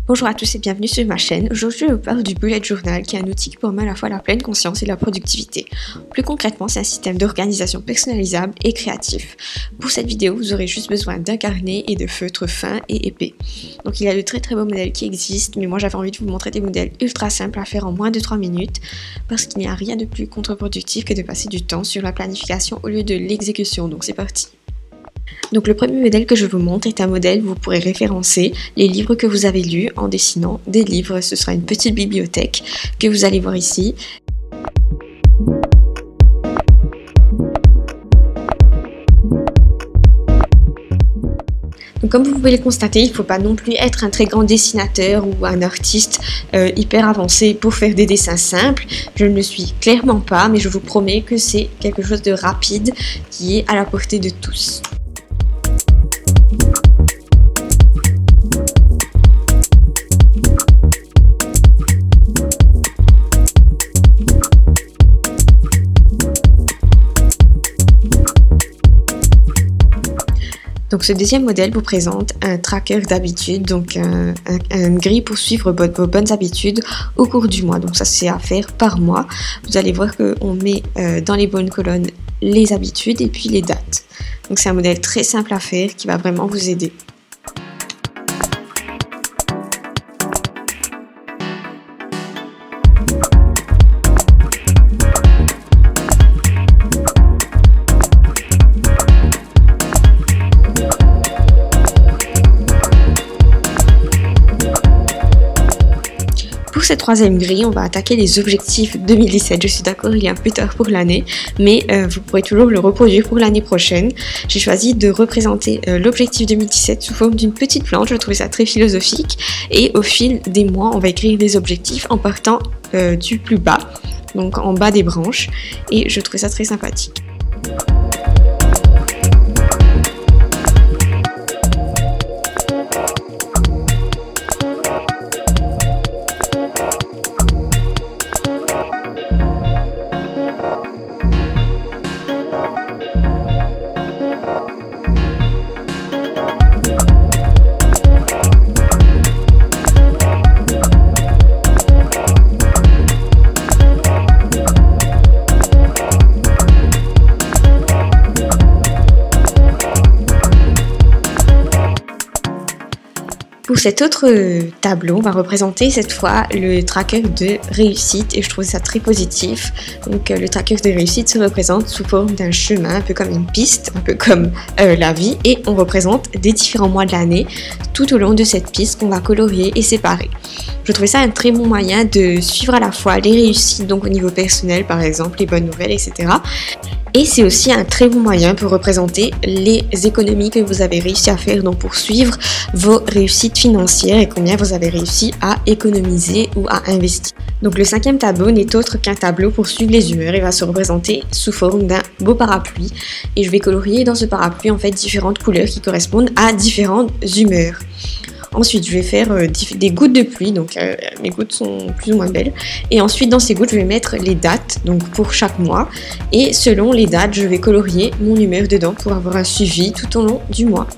Bonjour à tous et bienvenue sur ma chaîne. Aujourd'hui, je vous parle du Bullet Journal, qui est un outil qui permet à la fois la pleine conscience et la productivité. Plus concrètement, c'est un système d'organisation personnalisable et créatif. Pour cette vidéo, vous aurez juste besoin d'un carnet et de feutres fins et épais. Donc il y a de très beaux modèles qui existent, mais moi j'avais envie de vous montrer des modèles ultra simples à faire en moins de 3 minutes, parce qu'il n'y a rien de plus contre-productif que de passer du temps sur la planification au lieu de l'exécution. Donc c'est parti. Donc le premier modèle que je vous montre est un modèle où vous pourrez référencer les livres que vous avez lus en dessinant des livres. Ce sera une petite bibliothèque que vous allez voir ici. Donc, comme vous pouvez le constater, il ne faut pas non plus être un très grand dessinateur ou un artiste hyper avancé pour faire des dessins simples. Je ne le suis clairement pas, mais je vous promets que c'est quelque chose de rapide qui est à la portée de tous. Donc ce deuxième modèle vous présente un tracker d'habitude, donc un grille pour suivre vos bonnes habitudes au cours du mois. Donc ça c'est à faire par mois. Vous allez voir qu'on met dans les bonnes colonnes les habitudes et puis les dates. Donc c'est un modèle très simple à faire qui va vraiment vous aider. Pour cette troisième grille, on va attaquer les objectifs 2017. Je suis d'accord, il est un peu tard pour l'année, mais vous pourrez toujours le reproduire pour l'année prochaine. J'ai choisi de représenter l'objectif 2017 sous forme d'une petite plante. Je trouvais ça très philosophique et au fil des mois, on va écrire des objectifs en partant du plus bas, donc en bas des branches, et je trouvais ça très sympathique. Pour cet autre tableau, on va représenter cette fois le tracker de réussite et je trouve ça très positif. Donc le tracker de réussite se représente sous forme d'un chemin, un peu comme une piste, un peu comme la vie, et on représente des différents mois de l'année tout au long de cette piste qu'on va colorier et séparer. Je trouvais ça un très bon moyen de suivre à la fois les réussites, donc au niveau personnel par exemple, les bonnes nouvelles, etc. Et c'est aussi un très bon moyen pour représenter les économies que vous avez réussi à faire, donc pour suivre vos réussites financières et combien vous avez réussi à économiser ou à investir. Donc le cinquième tableau n'est autre qu'un tableau pour suivre les humeurs. Il va se représenter sous forme d'un beau parapluie et je vais colorier dans ce parapluie en fait différentes couleurs qui correspondent à différentes humeurs. Ensuite, je vais faire des gouttes de pluie, donc mes gouttes sont plus ou moins belles. Et ensuite, dans ces gouttes, je vais mettre les dates, donc pour chaque mois. Et selon les dates, je vais colorier mon humeur dedans pour avoir un suivi tout au long du mois.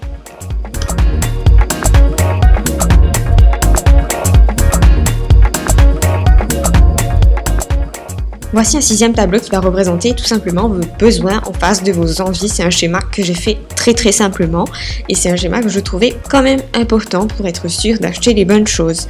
Voici un sixième tableau qui va représenter tout simplement vos besoins en face de vos envies. C'est un schéma que j'ai fait très simplement et c'est un schéma que je trouvais quand même important pour être sûr d'acheter les bonnes choses.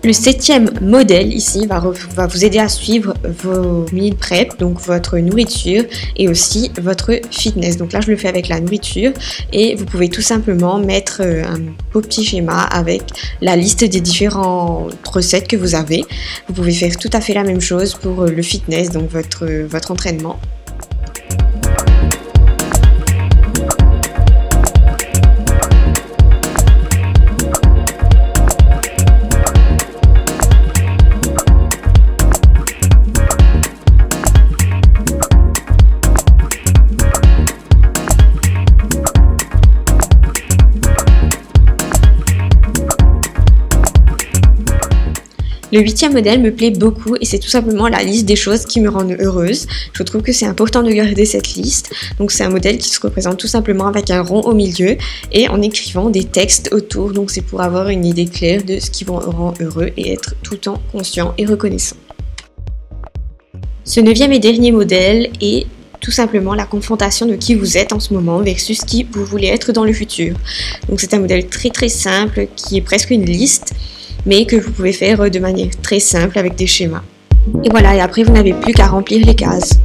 Le septième modèle ici va vous aider à suivre vos meal prep, donc votre nourriture et aussi votre fitness. Donc là je le fais avec la nourriture et vous pouvez tout simplement mettre un beau petit schéma avec la liste des différentes recettes que vous avez. Vous pouvez faire tout à fait la même chose pour le fitness, donc votre entraînement. Le 8e modèle me plaît beaucoup et c'est tout simplement la liste des choses qui me rendent heureuse. Je trouve que c'est important de garder cette liste. Donc c'est un modèle qui se représente tout simplement avec un rond au milieu et en écrivant des textes autour. Donc c'est pour avoir une idée claire de ce qui vous rend heureux et être tout le temps conscient et reconnaissant. Ce 9e et dernier modèle est tout simplement la confrontation de qui vous êtes en ce moment versus qui vous voulez être dans le futur. Donc c'est un modèle très simple qui est presque une liste, mais que vous pouvez faire de manière très simple avec des schémas. Et voilà, et après vous n'avez plus qu'à remplir les cases.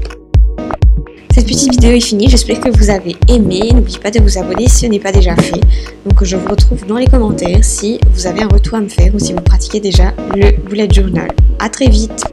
Cette petite vidéo est finie, j'espère que vous avez aimé. N'oubliez pas de vous abonner si ce n'est pas déjà fait. Donc je vous retrouve dans les commentaires si vous avez un retour à me faire ou si vous pratiquez déjà le bullet journal. À très vite!